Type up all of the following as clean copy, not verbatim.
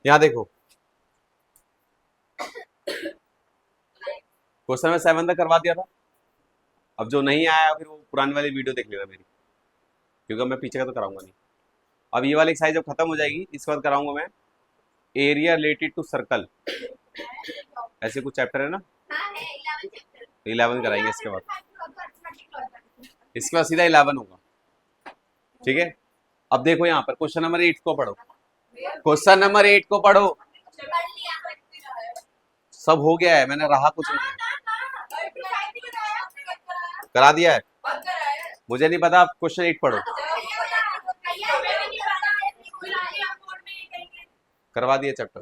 यहां देखो, क्वेश्चन में 7 तक करवा दिया था। अब जो नहीं आया फिर वो पुरानी वाली वीडियो देख लेना मेरी, क्योंकि मैं पीछे का तो कराऊंगा नहीं। अब ये वाली एक्सरसाइज जब खत्म हो जाएगी इसके बाद कराऊंगा मैं एरिया रिलेटेड टू सर्कल, ऐसे कुछ चैप्टर है ना, 11 कराएंगे इसके बाद। इसके बाद सीधा 11 होगा, ठीक है। अब देखो यहाँ पर क्वेश्चन नंबर 8 को पढ़ो, क्वेश्चन नंबर 8 को पढ़ो। सब हो गया है, मैंने रहा कुछ नहीं है, करा दिया है। मुझे नहीं पता, आप क्वेश्चन 8 पढ़ो, करवा दिए चैप्टर,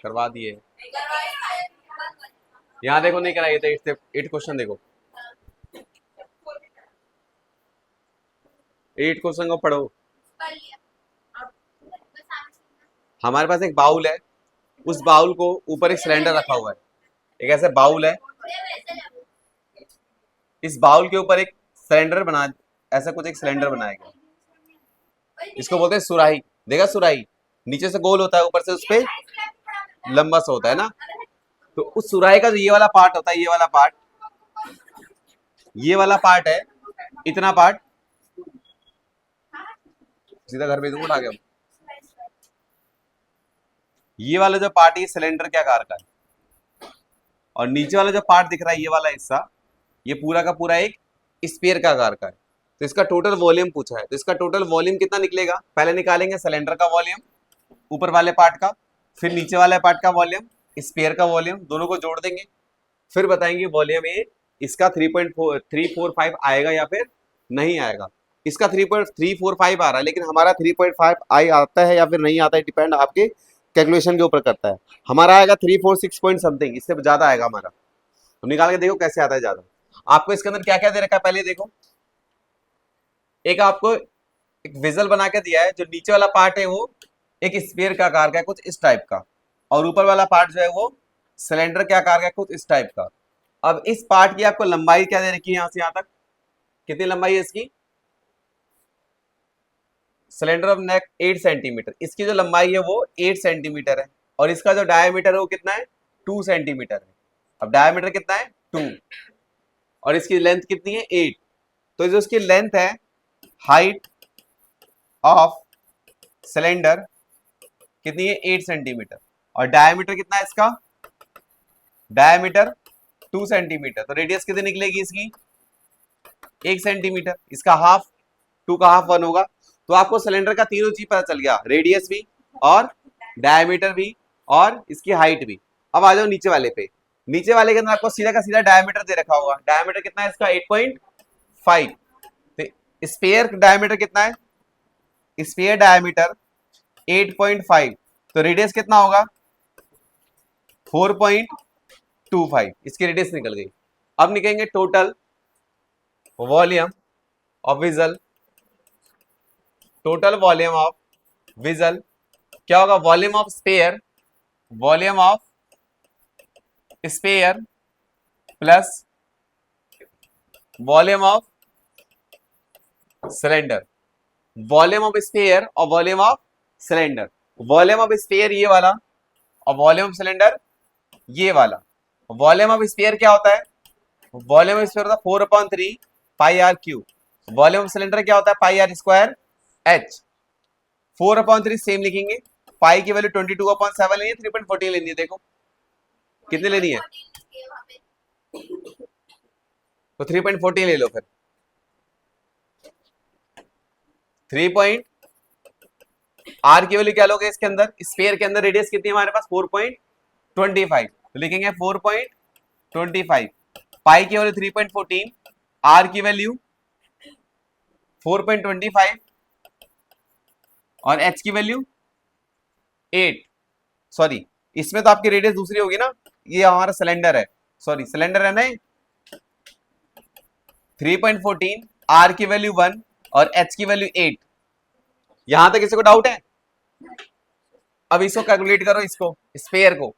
करवा दिए। यहाँ देखो नहीं कराइए थे 8 क्वेश्चन देखो, 8 क्वेश्चन को पढ़ो। हमारे पास एक बाउल है, उस बाउल को ऊपर एक सिलेंडर रखा हुआ है, एक ऐसा बाउल है, इस बाउल के ऊपर एक सिलेंडर बना, ऐसा कुछ एक सिलेंडर बनाया गया, इसको बोलते हैं सुराही। देखा सुराही, नीचे से गोल होता है, ऊपर से उस पे लंबा सा होता है ना। तो उस सुराही का जो ये वाला पार्ट होता है, ये वाला पार्ट है, इतना पार्ट, सीधा घर भेजूंगा उठा के। ये वाला जो पार्ट है सिलेंडर के आकार का है, और नीचे वाला जो पार्ट दिख रहा है ये वाला हिस्सा, ये पूरा का पूरा एक स्फीयर का आकार का है। तो इसका टोटल वॉल्यूम पूछा है, तो इसका टोटल वॉल्यूम कितना निकलेगा, पहले निकालेंगे सिलेंडर का वॉल्यूम ऊपर वाले पार्ट का, फिर नीचे वाले पार्ट का वॉल्यूम, स्फीयर का वॉल्यूम, दोनों को जोड़ देंगे, फिर बताएंगे वॉल्यूम ए इसका 3.345 आएगा या फिर नहीं आएगा। इसका 3.345 आ रहा है, लेकिन हमारा 3.5 आई आता है या फिर नहीं आता है, डिपेंड आपके कैलकुलेशन के ऊपर करता है। हमारा आएगा 346 पॉइंट समथिंग, इससे ज्यादा आएगा हमारा। तो निकाल के देखो कैसे आता है ज्यादा। आपको इसके अंदर क्या क्या दे रखा है पहले देखो, एक आपको एक विजल बना के दिया है, जो नीचे वाला पार्ट है वो एक स्फीयर का आकार का है कुछ इस टाइप का, और ऊपर वाला पार्ट जो है वो सिलेंडर के आकार का है कुछ इस टाइप का। अब इस पार्ट की आपको लंबाई क्या दे रखी है, यहां से यहां तक कितनी लंबाई है इसकी, सिलेंडर ऑफ नेक 8 सेंटीमीटर, इसकी जो लंबाई है वो 8 सेंटीमीटर है, और इसका जो डायमीटर है वो कितना है 2 सेंटीमीटर है। अब डायमीटर कितना है 2, और इसकी लेंथ कितनी है 8। तो जो इसकी लेंथ है, हाइट ऑफ सिलेंडर कितनी है 8 सेंटीमीटर, और डायमीटर कितना है इसका, डायमीटर 2 सेंटीमीटर, तो रेडियस कितनी निकलेगी इसकी 1 सेंटीमीटर, इसका हाफ, 2 का हाफ 1 होगा। तो आपको सिलेंडर का तीनों चीज पता चल गया, रेडियस भी और डायमीटर भी और इसकी हाइट भी। अब आ जाओ नीचे वाले पे, नीचे वाले के अंदर आपको सीधा का सीधा डायमीटर दे रखा होगा, डायमीटर कितना है इसका 8.5, तो स्पेयर डायमीटर कितना है, स्पेयर डायमीटर 8.5, तो रेडियस कितना होगा 4.25, इसकी रेडियस निकल गई। अब निकलेंगे total volume of vessel, total volume of vessel क्या होगा, volume of sphere, volume of sphere plus volume of cylinder, volume of sphere और volume of cylinder, volume of sphere ये वाला और वॉल्यूम ऑफ सिलेंडर ये वाला। वॉल्यूम ऑफ स्पेयर क्या होता है, वॉल्यूम ऑफ स्पेयर होता है 4/3 pi r cube, volume of cylinder क्या होता है pi r square h. 4/3 same लिखेंगे, पाई की वैल्यू 22/7 लेनी है, 3.14 लेनी है, देखो कितनी लेनी है, तो 3.14 ले लो फिर। 3 आर की वैल्यू क्या लोगे इसके अंदर, स्पेयर के अंदर रेडियस कितनी है हमारे पास 4.25, तो लिखेंगे 4.25, पाई की वैल्यू 3.14, आर की वैल्यू 4.25 और एच की वैल्यू 8। सॉरी, इसमें तो आपकी रेडियस दूसरी होगी ना, ये हमारा सिलेंडर है, सॉरी सिलेंडर है ना, 3.14, आर की वैल्यू 1 और एच की वैल्यू 8। यहां तक किसी को डाउट है, अब इसको कैलकुलेट करो, इसको स्पेयर को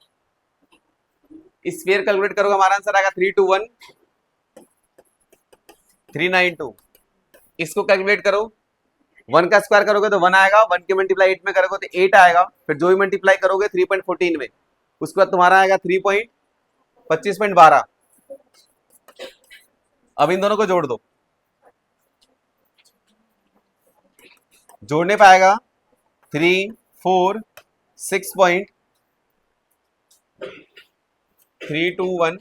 स्पेयर कैलकुलेट करोगे, हमारा आंसर आएगा 321,392। इसको कैलकुलेट करो 1 का स्क्वायर करोगे तो 1 आएगा, 1 के मल्टीप्लाई 8 में करोगे तो 8 आएगा, फिर जो भी मल्टीप्लाई करोगे 3.14 में, उसके बाद तुम्हारा आएगा 3.25.12। अब इन दोनों को जोड़ दो, जोड़ने पाएगा 346.321।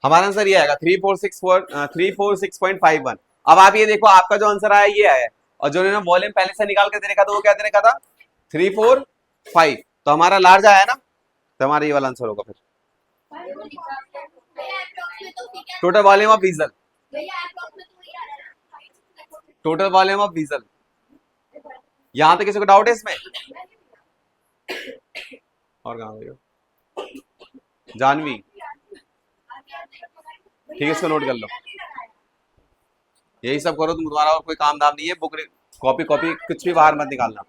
हमारा आंसर ये आएगा 346.51। अब आप ये देखो, आपका जो आंसर आया ये आया, और जो इन्होंने वॉल्यूम पहले से निकाल के दे रखा था वो क्या दे रखा था 345, तो हमारा लार्ज आया ना, तो हमारा ये वाला आंसर होगा। फिर total volume of vessel, total volume of vessel, यहां तक किसी को डाउट है इसमें? और कहां गई जानवी? ठीक है, इसको नोट कर लो, यही सब करो तुम, तुम्हारा और कोई काम धाम नहीं है, बुक कॉपी कॉपी कुछ भी बाहर मत निकालना।